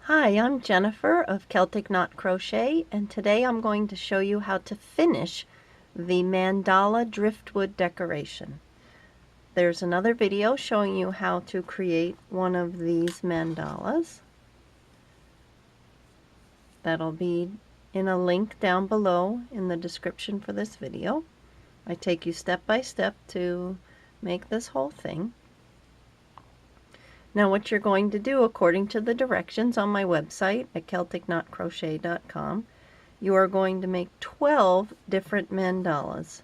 Hi, I'm Jennifer of Celtic Knot Crochet, and today I'm going to show you how to finish the Mandala Driftwood Decoration. There's another video showing you how to create one of these mandalas. That'll be in a link down below in the description for this video. I take you step by step to make this whole thing. Now what you're going to do, according to the directions on my website at celticknotcrochet.com, you are going to make 12 different mandalas.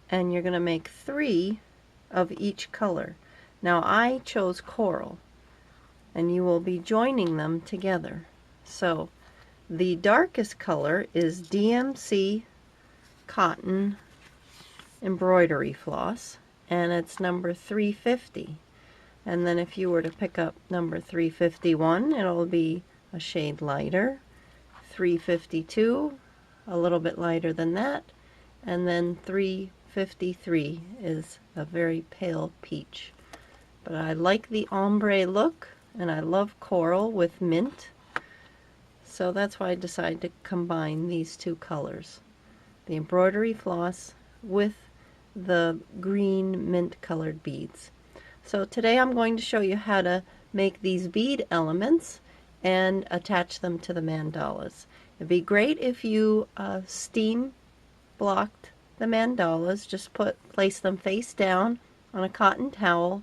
And you're going to make 3 of each color. Now I chose coral, and you will be joining them together. So the darkest color is DMC cotton embroidery floss, and it's number 350. And then if you were to pick up number 351, it'll be a shade lighter. 352, a little bit lighter than that. And then 353 is a very pale peach. But I like the ombre look, and I love coral with mint. So that's why I decided to combine these two colors. The embroidery floss with the green mint colored beads. So today I'm going to show you how to make these bead elements and attach them to the mandalas. It'd be great if you steam blocked the mandalas. Just place them face down on a cotton towel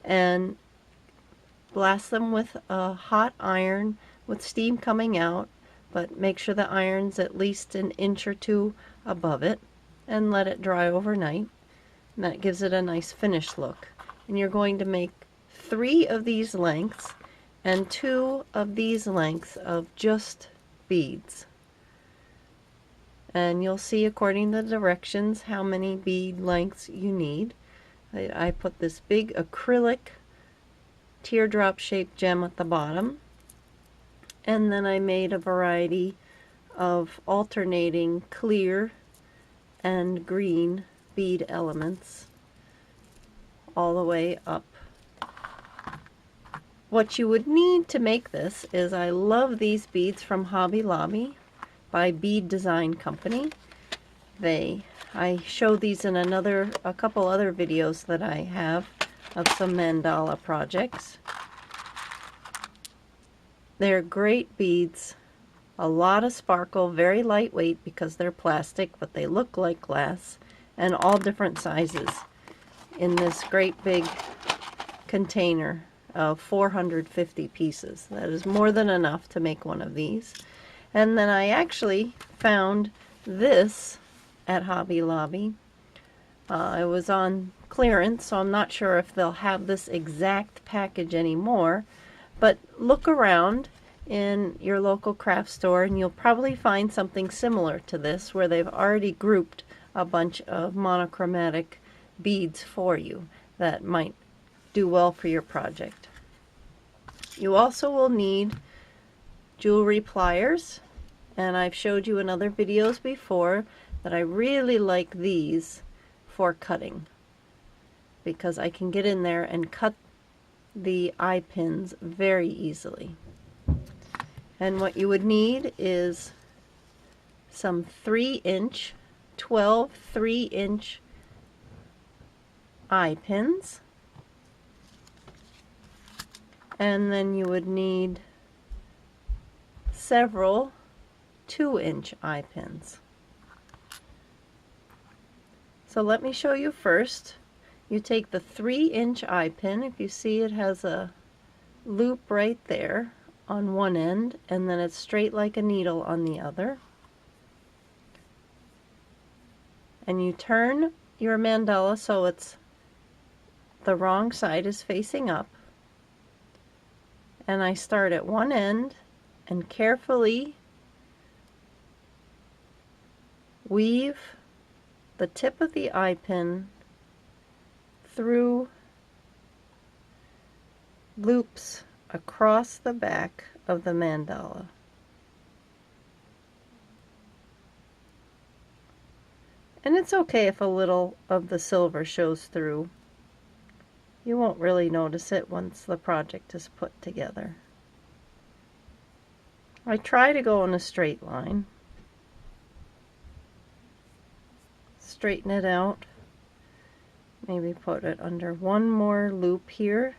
and blast them with a hot iron with steam coming out, but make sure the iron's at least an inch or two above it, and let it dry overnight. And that gives it a nice finished look. And you're going to make 3 of these lengths and 2 of these lengths of just beads. And you'll see according to the directions how many bead lengths you need. I put this big acrylic teardrop shaped gem at the bottom, and then I made a variety of alternating clear and green bead elements all the way up. What you would need to make this is, I love these beads from Hobby Lobby by Bead Design Company. I show these in a couple other videos that I have of some mandala projects. They're great beads, a lot of sparkle, very lightweight because they're plastic, but they look like glass, and all different sizes in this great big container of 450 pieces. That is more than enough to make one of these. And then I actually found this at Hobby Lobby. It was on clearance, so I'm not sure if they'll have this exact package anymore, but look around in your local craft store and you'll probably find something similar to this where they've already grouped a bunch of monochromatic beads for you that might do well for your project. You also will need jewelry pliers, and I've showed you in other videos before that I really like these for cutting because I can get in there and cut the eye pins very easily. And what you would need is some 3-inch, 12 3-inch eye pins, and then you would need several 2-inch eye pins. So let me show you first. You take the 3-inch eye pin. If you see, it has a loop right there on one end, and then it's straight like a needle on the other. And you turn your mandala so it's the wrong side is facing up, and I start at one end and carefully weave the tip of the eye pin through loops across the back of the mandala. And it's okay if a little of the silver shows through. You won't really notice it once the project is put together. I try to go in a straight line. Straighten it out. Maybe put it under one more loop here.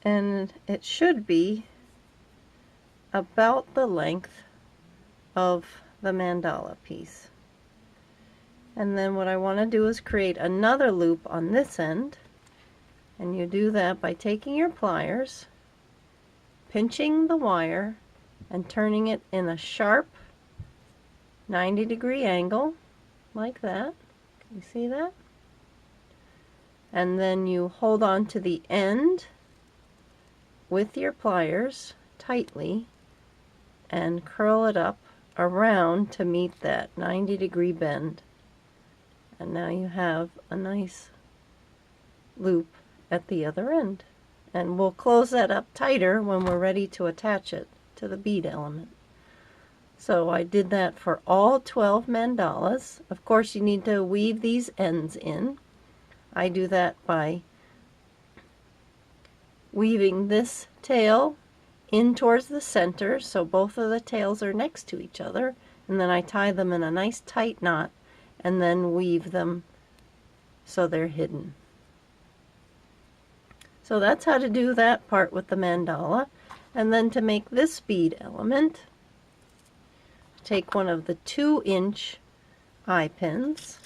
And it should be about the length of the mandala piece. And then what I want to do is create another loop on this end. And you do that by taking your pliers, pinching the wire, and turning it in a sharp 90-degree angle, like that. Can you see that? And then you hold on to the end with your pliers tightly and curl it up around to meet that 90-degree bend. And now you have a nice loop at the other end. And we'll close that up tighter when we're ready to attach it to the bead element. So I did that for all 12 mandalas. Of course, you need to weave these ends in. I do that by weaving this tail in towards the center so both of the tails are next to each other, and then I tie them in a nice tight knot and then weave them so they're hidden. So that's how to do that part with the mandala. And then to make this bead element, take one of the 2-inch eye pins,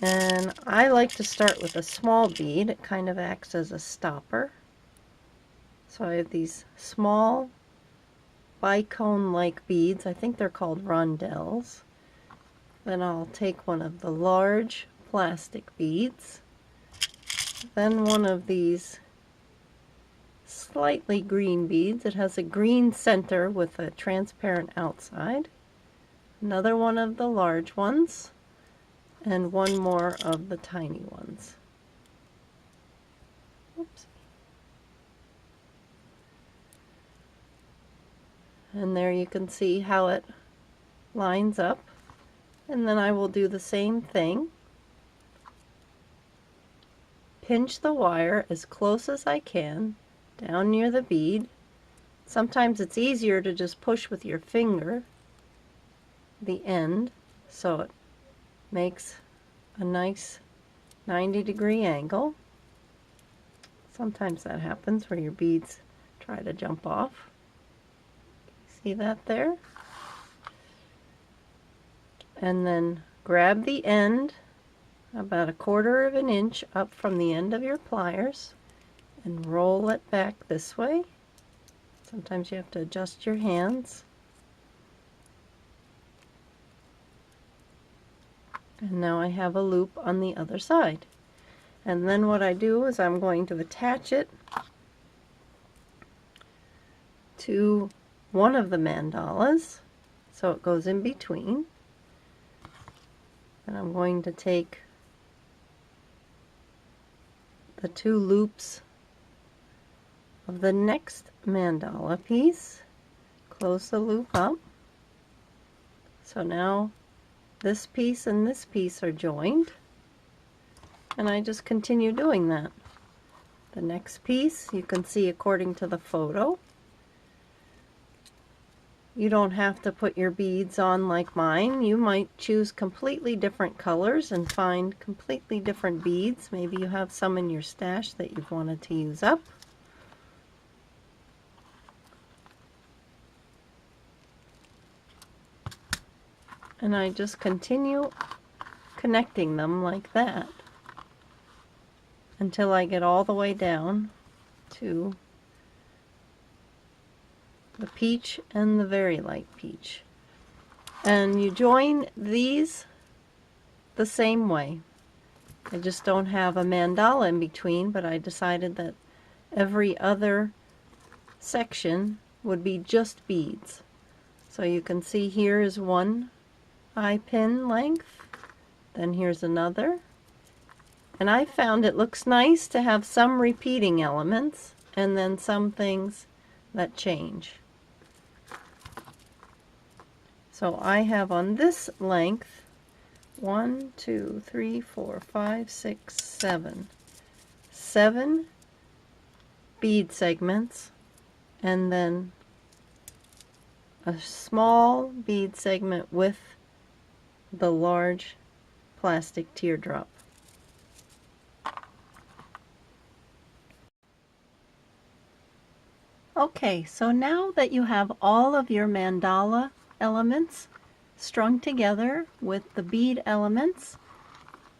and I like to start with a small bead. It kind of acts as a stopper. So I have these small bicone-like beads. I think they're called rondelles. Then I'll take one of the large plastic beads, then one of these slightly green beads. It has a green center with a transparent outside. Another one of the large ones, and one more of the tiny ones. Oops. And there you can see how it lines up. And then I will do the same thing. Pinch the wire as close as I can down near the bead. Sometimes it's easier to just push with your finger the end so it makes a nice 90-degree angle. Sometimes that happens where your beads try to jump off. See that there? And then grab the end about 1/4 of an inch up from the end of your pliers and roll it back this way. Sometimes you have to adjust your hands. And now I have a loop on the other side. And then what I do is I'm going to attach it to one of the mandalas so it goes in between. And I'm going to take the 2 loops of the next mandala piece, close the loop up. So now this piece and this piece are joined, and I just continue doing that. The next piece, you can see according to the photo. You don't have to put your beads on like mine. You might choose completely different colors and find completely different beads. Maybe you have some in your stash that you've wanted to use up. And I just continue connecting them like that until I get all the way down to the peach and the very light peach. And you join these the same way. I just don't have a mandala in between, but I decided that every other section would be just beads. So you can see here is one eye pin length, then here's another. And I found it looks nice to have some repeating elements and then some things that change. So I have on this length 1, 2, 3, 4, 5, 6, 7, 7 bead segments and then a small bead segment with the large plastic teardrop. Okay, so now that you have all of your mandala elements strung together with the bead elements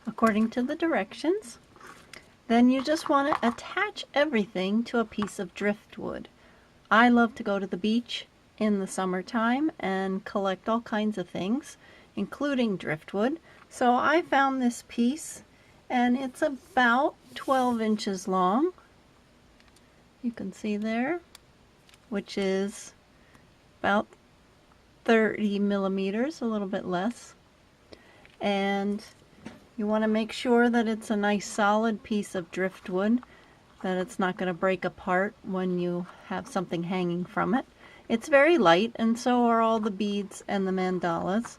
according to the directions, then you just want to attach everything to a piece of driftwood. I love to go to the beach in the summertime and collect all kinds of things, including driftwood. So I found this piece, and it's about 12 inches long. You can see there, which is about 30 millimeters, a little bit less. And you want to make sure that it's a nice solid piece of driftwood, that it's not going to break apart when you have something hanging from it. It's very light, and so are all the beads and the mandalas,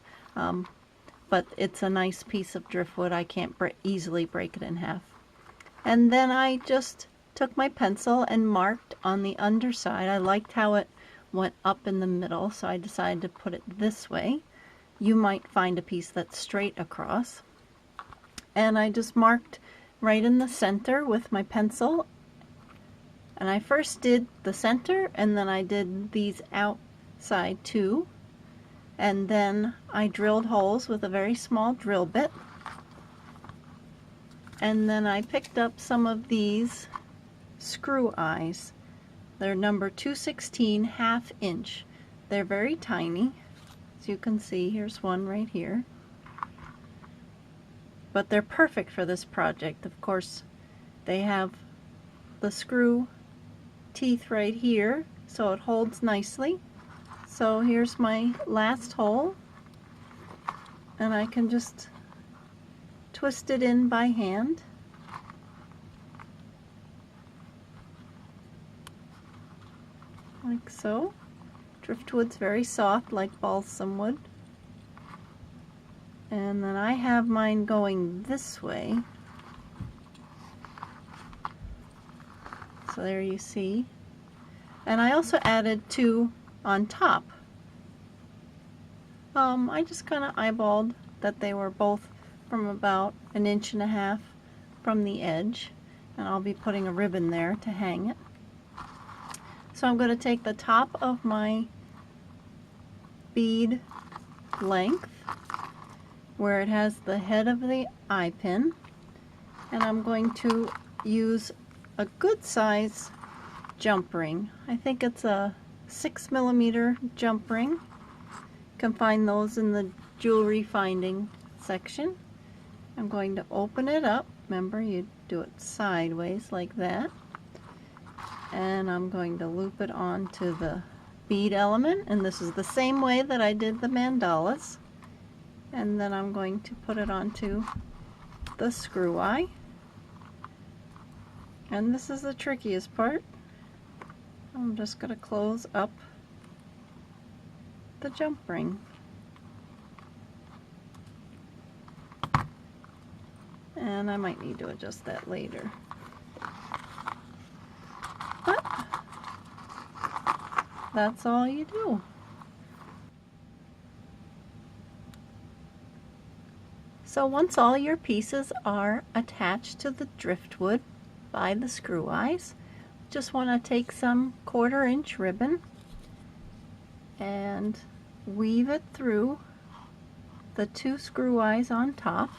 but it's a nice piece of driftwood. I can't easily break it in half. And then I just took my pencil and marked on the underside. I liked how it went up in the middle, so I decided to put it this way. You might find a piece that's straight across. And I just marked right in the center with my pencil. And I first did the center, and then I did these outside too. And then I drilled holes with a very small drill bit. And then I picked up some of these screw eyes. They're number 216 1/2 inch. They're very tiny, as you can see. Here's one right here. But they're perfect for this project. Of course, they have the screw teeth right here, so it holds nicely. So here's my last hole, and I can just twist it in by hand. Like so. Driftwood's very soft, like balsam wood. And then I have mine going this way. So there you see. And I also added 2 on top. I just kind of eyeballed that they were both from about 1.5 inches from the edge. And I'll be putting a ribbon there to hang it. So I'm going to take the top of my bead length, where it has the head of the eye pin, and I'm going to use a good size jump ring. I think it's a 6mm jump ring. You can find those in the jewelry finding section. I'm going to open it up. Remember, you do it sideways like that. And I'm going to loop it onto the bead element, and this is the same way that I did the mandalas. And then I'm going to put it onto the screw eye. And this is the trickiest part. I'm just going to close up the jump ring. And I might need to adjust that later. But that's all you do. So once all your pieces are attached to the driftwood by the screw eyes, just want to take some 1/4 inch ribbon and weave it through the 2 screw eyes on top,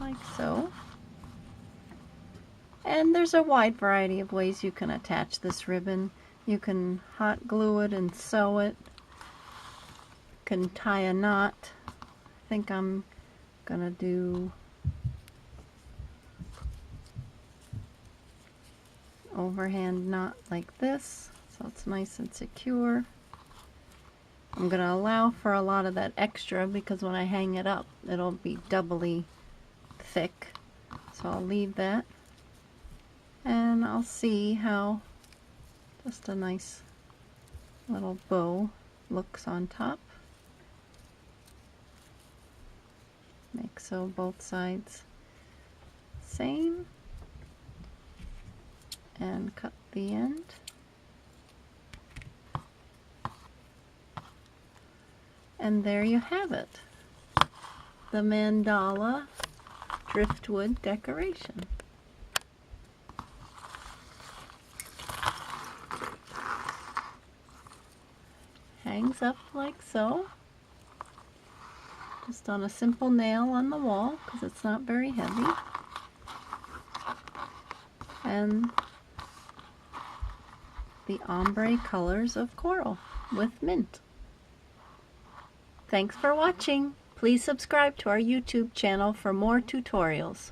like so. And there's a wide variety of ways you can attach this ribbon. You can hot glue it and sew it. You can tie a knot. I think I'm gonna do overhand knot like this, so it's nice and secure. I'm gonna allow for a lot of that extra because when I hang it up, it'll be doubly thick. So I'll leave that, and I'll see how just a nice little bow looks on top. Make so both sides same, and cut the end. And there you have it, the mandala driftwood decoration. Hangs up like so, just on a simple nail on the wall because it's not very heavy. And the ombre colors of coral with mint. Thanks for watching. Please subscribe to our YouTube channel for more tutorials.